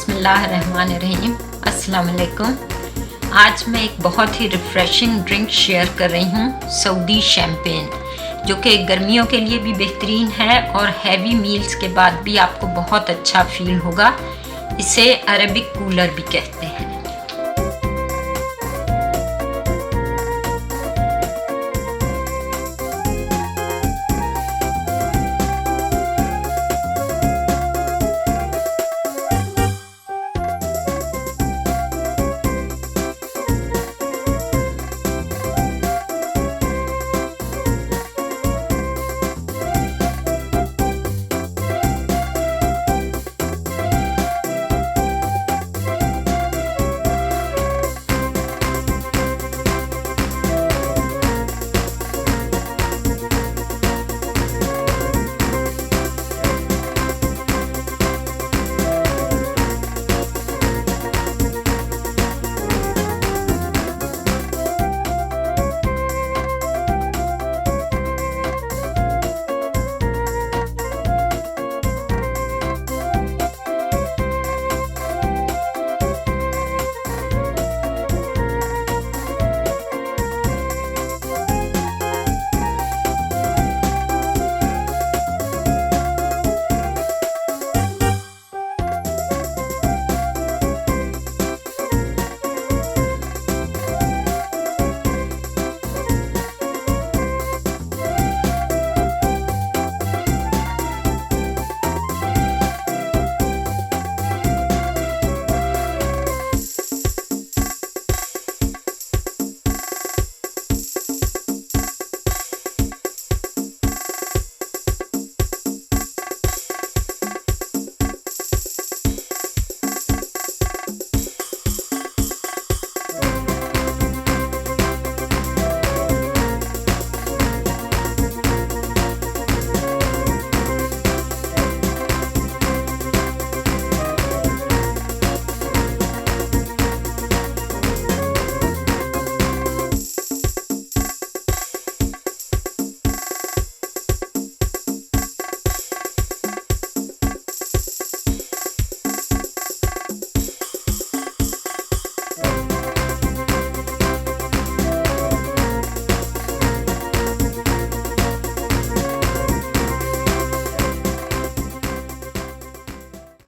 बिस्मिल्लाहिर्रहमानिर्रहीम। अस्सलाम वालेकुम। आज मैं एक बहुत ही रिफ़्रेशिंग ड्रिंक शेयर कर रही हूँ, सऊदी शैम्पेन, जो कि गर्मियों के लिए भी बेहतरीन है और हैवी मील्स के बाद भी आपको बहुत अच्छा फील होगा। इसे अरबिक कूलर भी कहते हैं।